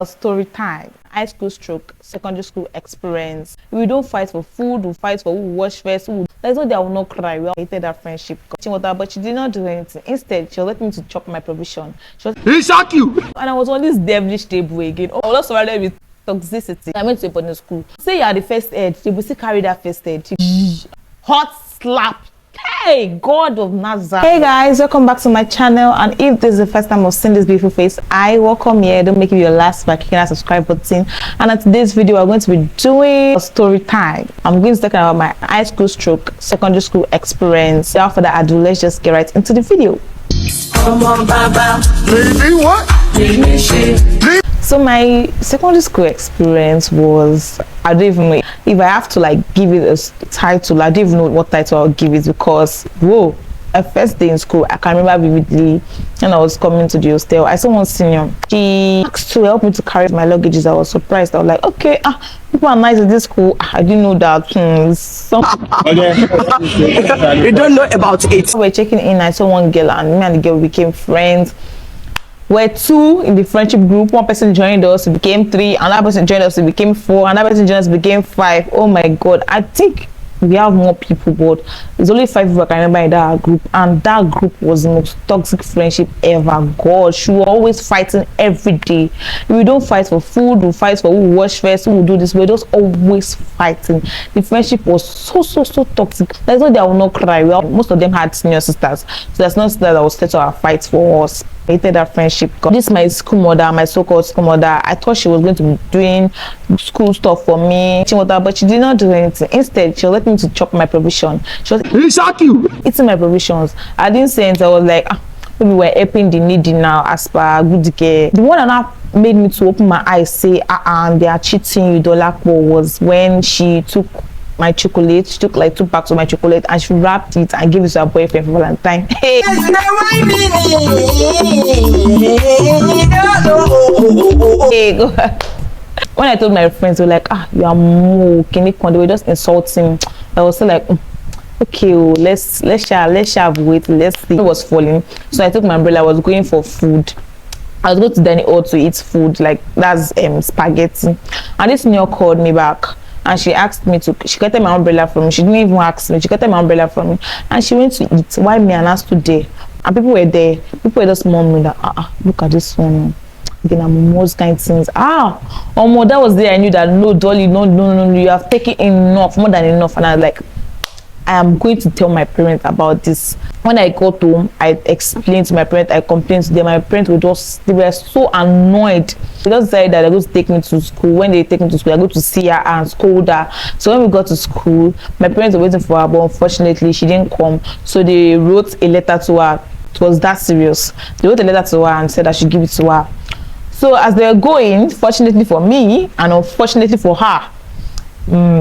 Story time, high school stroke, secondary school experience. We don't fight for food, we fight for who wash first. There's no day I will not cry. We all hated that friendship. But she did not do anything. Instead, she was letting me to chop my provision. He shock you! And I was on this devilish table again. I was surrounded with toxicity. I went to a boarding school. Say you are the first aid, you will still carry that first aid. Hot slap. Hey, God of Nazareth. Hey guys, welcome back to my channel, and if this is the first time I've seen this beautiful face, I welcome you. Don't make it your last by clicking that subscribe button. And in today's video, we're going to be doing a story time. I'm going to talk about my high school stroke, secondary school experience. Without further ado, let's just get right into the video. Come on, Baba. Lady, what? So my secondary school experience was, I don't even know if I have to like give it a title. I don't even know what title I'll give it, because whoa, my first day in school, I can remember vividly when I was coming to the hostel. I saw one senior. She asked to help me to carry my luggages. I was surprised. I was like, okay, people are nice at this school. I didn't know that. You don't know about it. We were checking in. I saw one girl, and me and the girl became friends. We're two in the friendship group. One person joined us, it became three. Another person joined us, it became four. Another person joined us, it became five. Oh my God! I think we have more people, but there's only 5 people I can remember in that group, and that group was the most toxic friendship ever. God, she was always fighting every day. If we don't fight for food, we fight for who wash first, who will do this. We're just always fighting. The friendship was so toxic. There's no day I will not cry. Most of them had senior sisters, so there's no sister that was set to our fight for us. I hated that friendship. This is my school mother, my so-called school mother. I thought she was going to be doing school stuff for me, but she did not do anything. Instead, she was letting me to chop my provision. She was shock you! Eating my provisions. I didn't say anything. I was like, maybe we're helping the needy now as per good care. The one that now made me to open my eyes, say, they are cheating you, Dolakbo, was when she took my chocolate. She took like 2 packs of my chocolate and she wrapped it and gave it to her boyfriend for Valentine. Hey. Hey, go ahead. When I told my friends, they were like, you are more they were just insulting. I was still like, okay, let's have wait, let's see. It was falling, so I took my umbrella. I was going for food. I was going to dining hall to eat food, like that's spaghetti, and this new called me back. And she asked me to, she got my umbrella from me. She didn't even ask me. She got my umbrella from me. And she went to eat. Why me and us today? And people were there. People were just murmuring that, look at this one. Again, I'm most kind of things. That was there. I knew that, no, Dolly, no, you have taken enough, more than enough. And I was like, I am going to tell my parents about this. When I got home, I explained to my parents, I complained to them. My parents they were so annoyed. They just said that they're going to take me to school. When they take me to school, they're going to see her and scold her. So when we got to school, my parents were waiting for her, but unfortunately, she didn't come. So they wrote a letter to her. It was that serious. They wrote a letter to her and said I should give it to her. So as they were going, fortunately for me and unfortunately for her,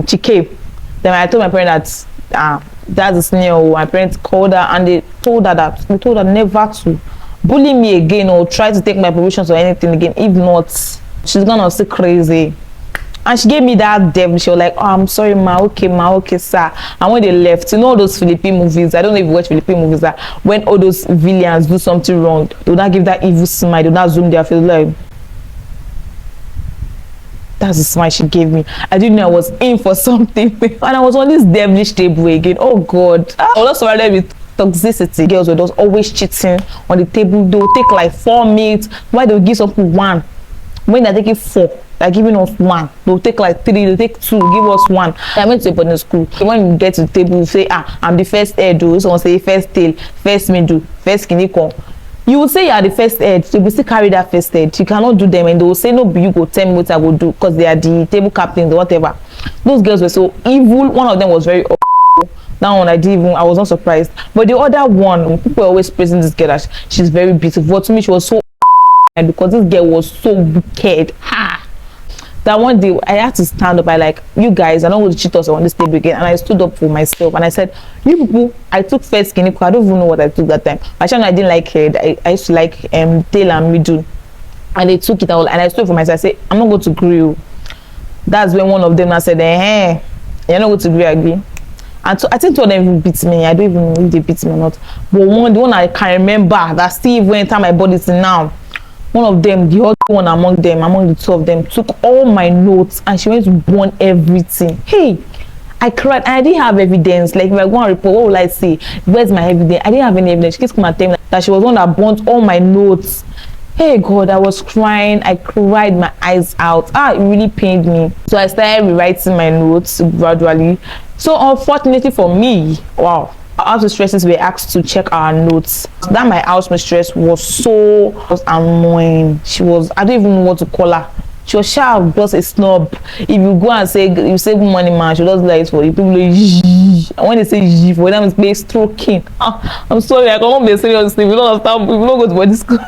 she came. Then I told my parents that that's the senior. My parents called her and they told her never to bully me again or try to take my provisions or anything again. If not, she's gonna stay crazy. And she gave me that devil. She was like, I'm sorry, ma, okay, sir. And when they left, you know those Philippine movies, I don't know if you watch Philippine movies, that when all those villains do something wrong, they will not give that evil smile, they will not zoom their face, like, that's the smile she gave me. I didn't know I was in for something. And I was on this devilish table again. Oh God. I was surrounded with toxicity. Girls were just always cheating on the table. They would take like 4 meats. Why they would give something 1? When they're taking 4, they're giving us 1. They'll take like 3, they'll take 2, give us 1. I went to a boarding school. When you get to the table, you say, I'm the first head. Someone say first tail, first middle, first kiniko. You will say you are the first head, you will still carry that first head. You cannot do them, and they will say, no, you go tell me what I will do, because they are the table captains or whatever. Those girls were so evil. One of them was very that one I was not surprised. But the other one, people were always praising this girl that she's very beautiful. But to me, she was so because this girl was so wicked. That one day I had to stand up. I like, you guys, I don't want to cheat us on this table again. And I stood up for myself and I said, you people, I took first skinny. I don't even know what I took that time. Actually, I didn't like head. I used to like tail and middle. And they took it out and I stood for myself. I said, I'm not going to grill. That's when one of them I said, you're not going to agree. And so I think 2 of them even beat me. I don't even know if they beat me or not. But the one I can remember that still went into my body till now one of them, the other one among them, among the two of them, took all my notes and she went to burn everything. Hey, I cried and I didn't have evidence. Like, if I go and report, what will I say? Where's my evidence? I didn't have any evidence. She keeps coming and telling me that she was the one that burnt all my notes. Hey God, I was crying. I cried my eyes out. It really pained me. So I started rewriting my notes gradually. So unfortunately for me, wow, our house mistresses were asked to check our notes. That my house mistress was annoying. She was, I don't even know what to call her. She was sharp, just a snob. If you go and say you say good morning, man, she does like it for you. People like, and when they say G for them, it's based stroking. I'm sorry, I can't be serious. We don't understand. We don't go to body school.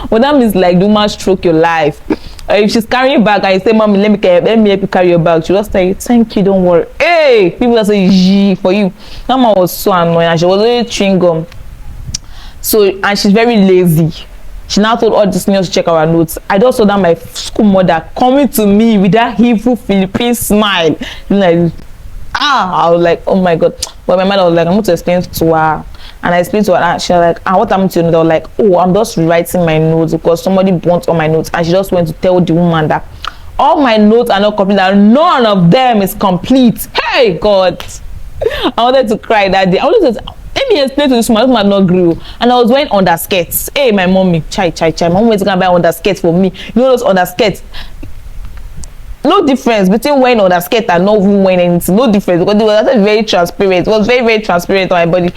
But that means like do man stroke your life. If she's carrying you back and you say, "Mommy, let me help you carry your bag," she just say, "Thank you, don't worry." Hey, people that say G for you. That man was so annoying, and she was always chewing gum. So, and she's very lazy. She now told all the seniors to check our notes. I just saw that my school mother coming to me with that evil Philippine smile. Like, I was like, oh my God. But my mother was like, I'm going to explain to her. And I explained to her, and she was like, what happened to you? And they were like, oh, I'm just rewriting my notes because somebody burnt all my notes. And she just went to tell the woman that all my notes are not complete, and none of them is complete. Hey, God. I wanted to cry that day. I wanted to let me explain to this woman. This woman not grew, and I was wearing underskirts. Hey, my mommy, chai. My mom went to go and buy underskirts for me. You know those underskirts. No difference between wearing underskirt and not even wearing anything. No difference because it was very transparent. It was very, very transparent on my body.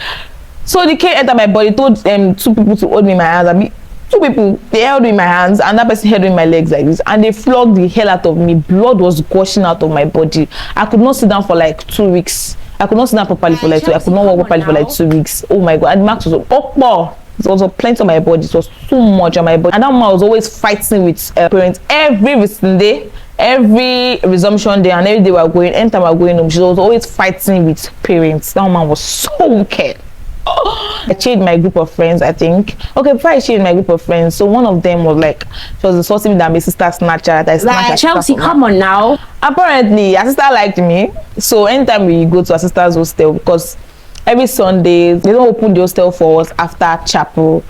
So the cane entered my body. Told two people to hold me in my hands. I mean, two people, they held me in my hands, and that person held me in my legs like this, and they flogged the hell out of me. Blood was gushing out of my body. I could not sit down for like 2 weeks. I could not sit down properly for like 2 weeks. I could not walk properly for like 2 weeks. Oh my God. And Max was it was a plenty on my body. It was too much on my body. And that man was always fighting with parents every visiting day, every resumption day, and every day we were going, anytime we were going home, she was always fighting with parents. That man was so wicked. I changed my group of friends, I think. Okay, before I changed my group of friends, so one of them was like, she was insulting me that my sister snatcher. That like Chelsea, come on now. Apparently, her sister liked me. So anytime we go to her sister's hostel, because every Sunday they don't open the hostel for us after chapel,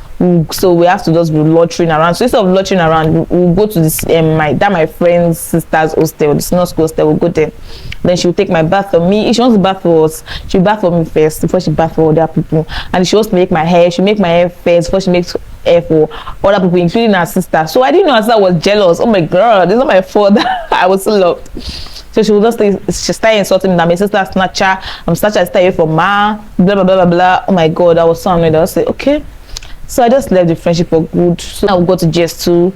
so we have to just be loitering around. So instead of loitering around, we'll go to this my friend's sister's hostel, the senior school hostel. We'll go there. Then she'll take my bath for me. If she wants to bath for us, she'll bath for me first before she bath for other people. And if she wants to make my hair, she'll make my hair first before she makes hair for other people, including her sister. So I didn't know her sister was jealous. Oh my God, it's not my fault that I was so loved. So she would just she started insulting me that my sister snatcher, I'm snatcher, stay away from ma, blah blah blah blah. Oh my God, I was so annoyed. I was like, okay. So I just left the friendship for good. So I would go to GS2.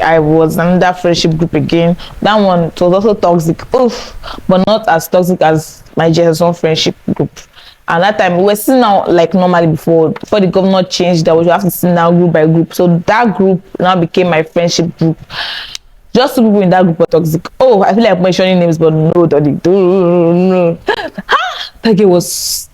I was another friendship group again. That one, it was also toxic, but not as toxic as my GS1 friendship group. And that time we were sitting down like normally before the governor changed that we have to sit down group by group. So that group now became my friendship group. Just 2 people in that group were toxic. I feel like mentioning names, but no, Daddy, no. Like it was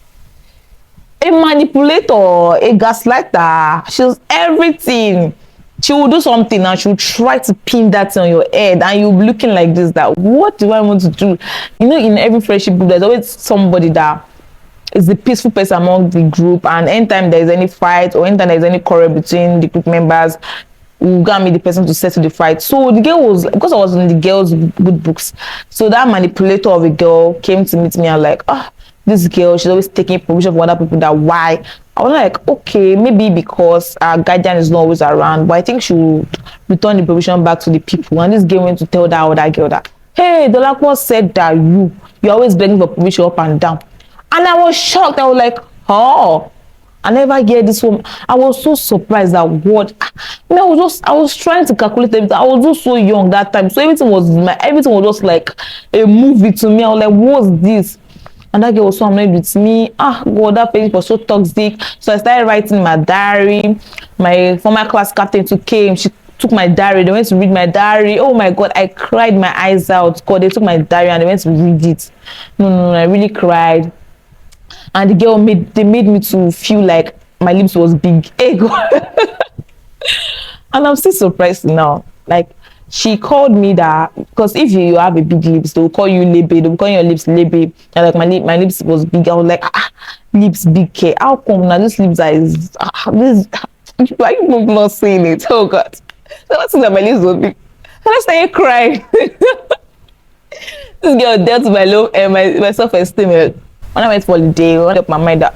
a manipulator, a gaslighter. She was everything. She will do something and she will try to pin that on your head, and you'll be looking like this, that what do I want to do? You know, in every friendship group, there's always somebody that is the peaceful person among the group, and anytime there's any fight or anytime there's any quarrel between the group members, we'll go and meet the person to settle the fight. So the girl was, because I was in the girls' good books, so that manipulator of a girl came to meet me and like, this girl, she's always taking permission from other people. That why? I was like, okay, maybe because our guardian is not always around, but I think she will return the permission back to the people. And this girl went to tell that other girl that, hey, Dolakwa said that you're always begging for permission up and down. And I was shocked. I was like, I never hear this one. I was so surprised that what. I mean, I was trying to calculate everything. I was just so young that time, so everything was just like a movie to me. I was like, what's this? And that girl was so annoyed with me. God, that page was so toxic. So I started writing my diary. My former class captain came. She took my diary. They went to read my diary. Oh my God, I cried my eyes out. God, they took my diary and they went to read it. No, I really cried. And the girl made me to feel like my lips was big. Hey God. And I'm still surprised now. Like, she called me that, because if you have a big lips, they will call you lebe, they will call your lips lebe. And like my lips was big. I was like, lips big care. How come now this lips are this? Why you not saying it? Oh God. So what's in my list would be? I started crying. This girl dealt my love and my self-esteem. When I went for holiday, I made up my mind that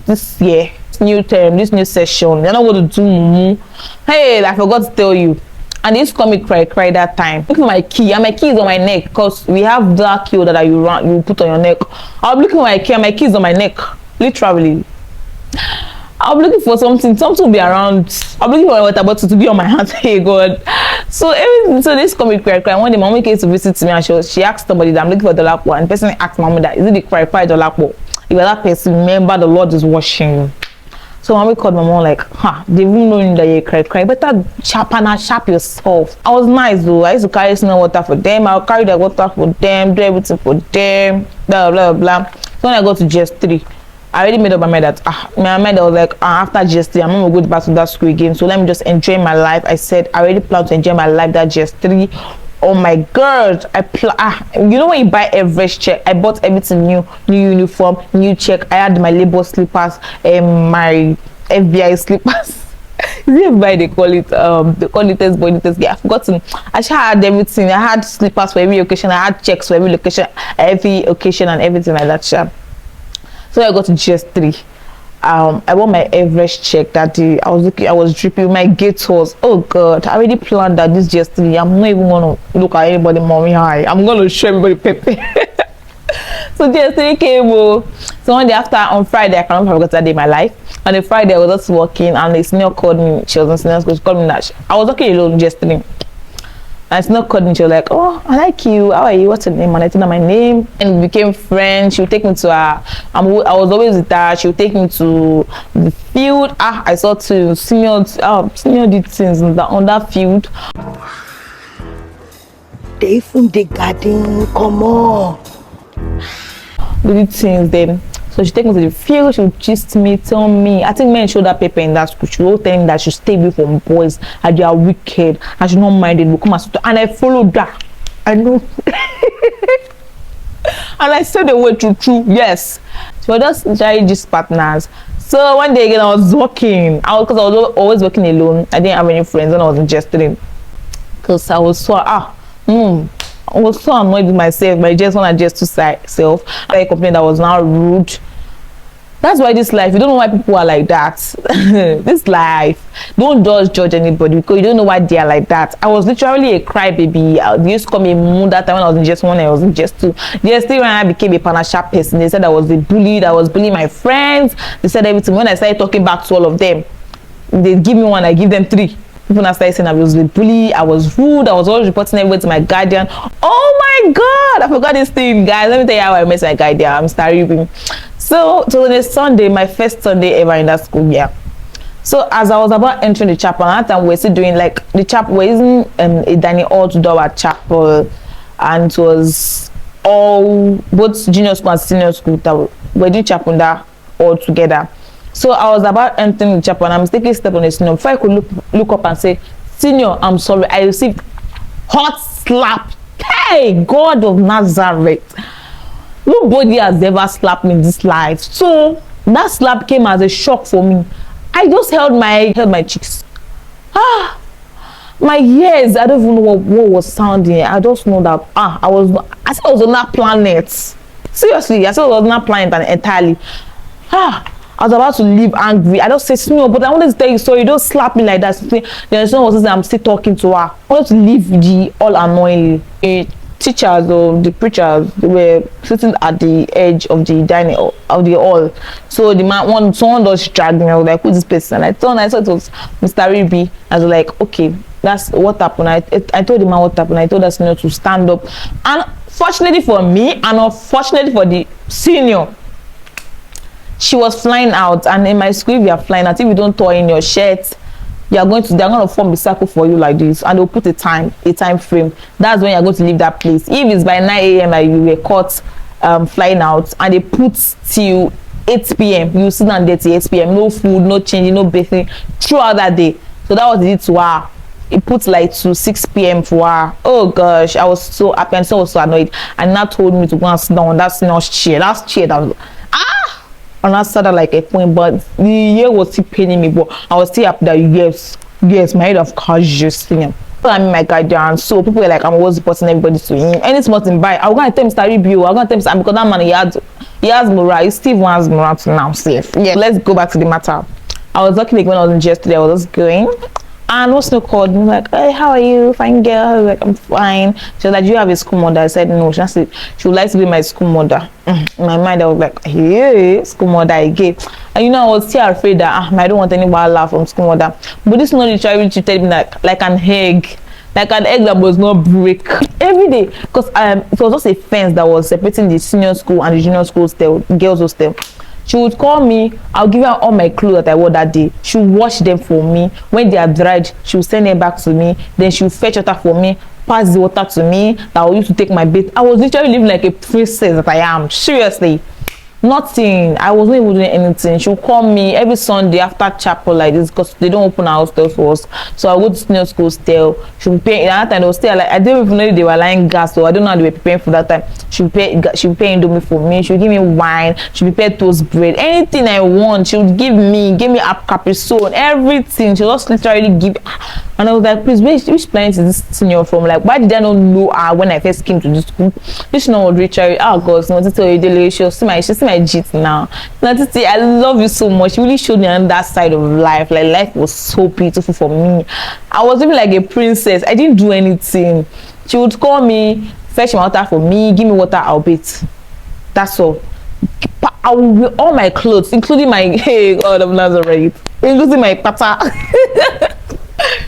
this year, this new term, this new session, you're not going to do mumu. Hey, I forgot to tell you. And they used to call me cry that time. Look at my key, and my key is on my neck because we have black key that you put on your neck. I was looking at my key, and my key is on my neck, literally. I'm looking for something to be around. I'm looking for a water bottle to be on my hand. Hey God. So this comic cry. One day, mommy came to visit me and she asked somebody that I'm looking for the dolapo, and the person asked mommy that is it the cry dolapo? If that person, remember the Lord is watching you. So mommy called my mom like, they even knowing that you cry. Better sharp yourself. I was nice though. I used to carry some water for them. I'll carry the water for them, do everything for them, blah blah blah. So when I got to GS3, I already made up my mind that my mind was like after GS3 I'm not going to go back to that school again, so let me just enjoy my life. I said I already plan to enjoy my life that GS3. Oh my God, you know when you buy every check, I bought everything new uniform, new check. I had my label slippers and my FBI slippers. Is it FBI they call it? They call it test boy, test girl. I've forgotten. I just had everything. I had slippers for every occasion. I had checks for every occasion and everything like that. So I got to GS3. I bought my Everest check that day. I was dripping. My gate was, oh God, I already planned that this GS3. I'm not even gonna look at anybody mommy high. I'm gonna show everybody pepe. So GS3 came. So one day on Friday, I cannot forget that day in my life. On a Friday, I was just working and a senior called me. She was in senior school. She called me that I was working alone GS3. And it's not called me. She was like, oh, I like you. How are you? What's your name? And I told her my name. And we became friends. She would take me to her. I was always with her. She would take me to the field. I saw two senior did things on that field. They from the garden, come on. We did things then. So she take me to the field, she would gist me, tell me. I think men showed that paper in that school. She would tell me that she should stay away from boys, and they are wicked. I should not mind it. We'll come and I followed that. I know. And I said the word true. Yes. So we're just just partners. So one day again, I was working. Because I was always working alone. I didn't have any friends when I was in gesturing. Because I was so I was so annoyed with myself, but I just want to just to self. I complained that I was now rude. That's why this life, you don't know why people are like that. This life, don't just judge anybody because you don't know why they are like that. I was literally a crybaby. They used to call me Moo that time when I was in just one, I was in just two. Yesterday when I became a panasha person, they said I was a bully, I was bullying my friends. They said everything. When I started talking back to all of them, they give me one, I give them three. People now started saying I was a bully, I was rude, I was always reporting everything to my guardian. Oh my God, I forgot this thing, guys. Let me tell you how I met my guardian. I'm starving. So on a Sunday, my first Sunday ever in that school year. So as I was about entering the chapel, and that time we were still doing like the chapel was in a dining hall to do our chapel, and it was all both junior school and senior school that were doing chapel there all together. So I was about entering the chapel and I'm taking a step on the senior. Before I could look up and say, Senior, I'm sorry, I received hot slap. Hey, God of Nazareth. Nobody has ever slapped me in this life. So that slap came as a shock for me. I just held my cheeks. My ears, I don't even know what was sounding. I just know that I said I was on that planet. Seriously, I said I was on that planet entirely. I was about to leave angry. I just said, no, but I wanted to tell you sorry. Don't slap me like that. The son was saying I'm still talking to her. I wanted to leave the all annoyingly. The teachers or the preachers, they were sitting at the edge of the dining of the hall. So the man, someone just dragged me. I was like, who's this person? And I thought it was Mr. Ribi. I was like, okay, that's what happened. I told the man what happened. I told the senior to stand up. And fortunately for me, and unfortunately for the senior, she was flying out. And in my school, if you are flying out, if you don't tie in your shirt, they're going to form a circle for you like this, and they'll put a time frame. That's when you're going to leave that place. If it's by 9 a.m. like you were caught flying out, and they put till 8 p.m. you sit down there till 8 p.m. no food, no changing, no bathing throughout that day. So that was it to her. It put like to 6 p.m. for her. Oh gosh, I was so happy and so annoyed. And now told me to go and sit down on that senior's chair. That chair that was and I started like a point, but the year was still paining me, but I was still happy that yes, Yes, my head of course just singing. I'm my guardian, so people were like, I'm always reporting everybody to him. Any small thing by, I'm gonna tell Mr. Review, I'm gonna tell Mr. because that man he has morale, he still wants morale to now safe. Yeah, let's go back to the matter. I was lucky like when I was in yesterday, I was just going. And what's no called me like, hey, how are you? Fine girl. I was like, I'm fine. She was like, do you have a school mother? I said no. She said she would like to be my school mother. In my mind, I was like, hey, school mother again. And you know, I was still afraid that I don't want anybody to laugh from school mother. But this knowledge really treated me like an egg. Like an egg that was not break every day, because it was just a fence that was separating the senior school and the junior school hostel, girls hostel. She would call me, I'll give her all my clothes that I wore that day. She would wash them for me. When they are dried, she would send them back to me. Then she would fetch water for me, pass the water to me that I would use to take my bath. I was literally living like a princess that I am. Seriously. Nothing. I wasn't even doing anything. She would call me every Sunday after chapel like this because they don't open our hostel for us. So I would go to senior school hostel. She would pay. At that time they was still like I didn't even know they were lying gas, so I don't know how they were preparing for that time. She would pay Indomie for me. She would give me wine. She would prepare toast bread. Anything I want, she would give me a Capri Sun, everything. She just literally give. And I was like, please, which planet is this senior from? Like, why did I not know her when I first came to this school? This one was literally, oh God, no, tell you delicious. See my Jeet now. Now, Titi, I love you so much. You really showed me on that side of life. Like, life was so beautiful for me. I was living like a princess. I didn't do anything. She would call me, fetch my water for me, give me water, I'll bathe. That's all. I will wear all my clothes, including my hey God of Nazareth, including my pata.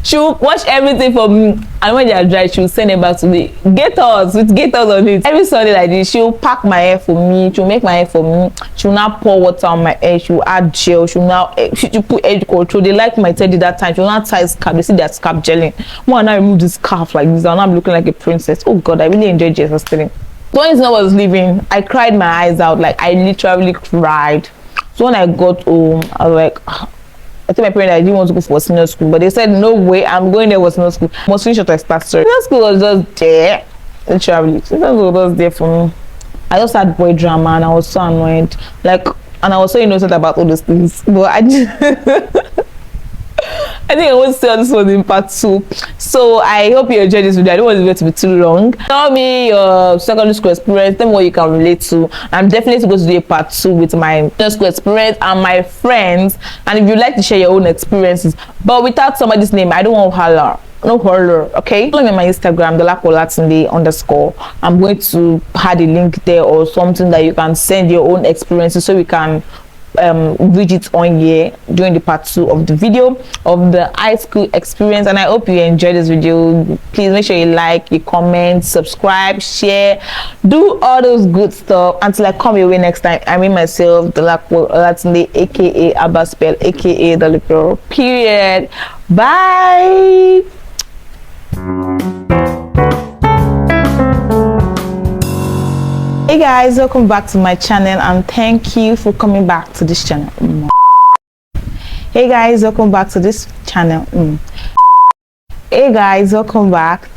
She will wash everything for me, and when they are dry, she will send it back to me. Gators on it. Every Sunday like this, she will pack my hair for me. She will make my hair for me. She will now pour water on my hair. She will add gel. She will put edge control. They like my teddy that time. She will not tie scarf. They see that scarf gelling. When I remove this scarf like this, I'm not looking like a princess. Oh God, I really enjoyed Jesus telling. So when I was leaving, I cried my eyes out. Like I literally cried. So when I got home, I was like, I told my parents I didn't want to go for senior school, but they said no way, I'm going there for senior school. I must finish what I started. Senior school was just there, literally. Senior school was just there for me. I just had Boydrama and I was so annoyed. Like, and I was so innocent about all those things. But I just I think I want to say this one in part 2. So I hope you enjoyed this video. I don't want this video to be too long. Tell me your secondary school experience. Tell me what you can relate to. I'm definitely going to do a part 2 with my secondary school experience and my friends. And if you'd like to share your own experiences, but without somebody's name, I don't want holler. No horror, okay? Follow me on my Instagram, _. I'm going to add a link there or something that you can send your own experiences so we can read it on here during the part 2 of the video of the high school experience. And I hope you enjoyed this video. Please make sure you like, you comment, subscribe, share, do all those good stuff. Until I come your way next time, I mean myself, Dolakunle, aka Abaspel, aka the little period. Bye. Hey guys, welcome back to my channel and thank you for coming back to this channel. Hey guys, welcome back to this channel. Hey guys, welcome back.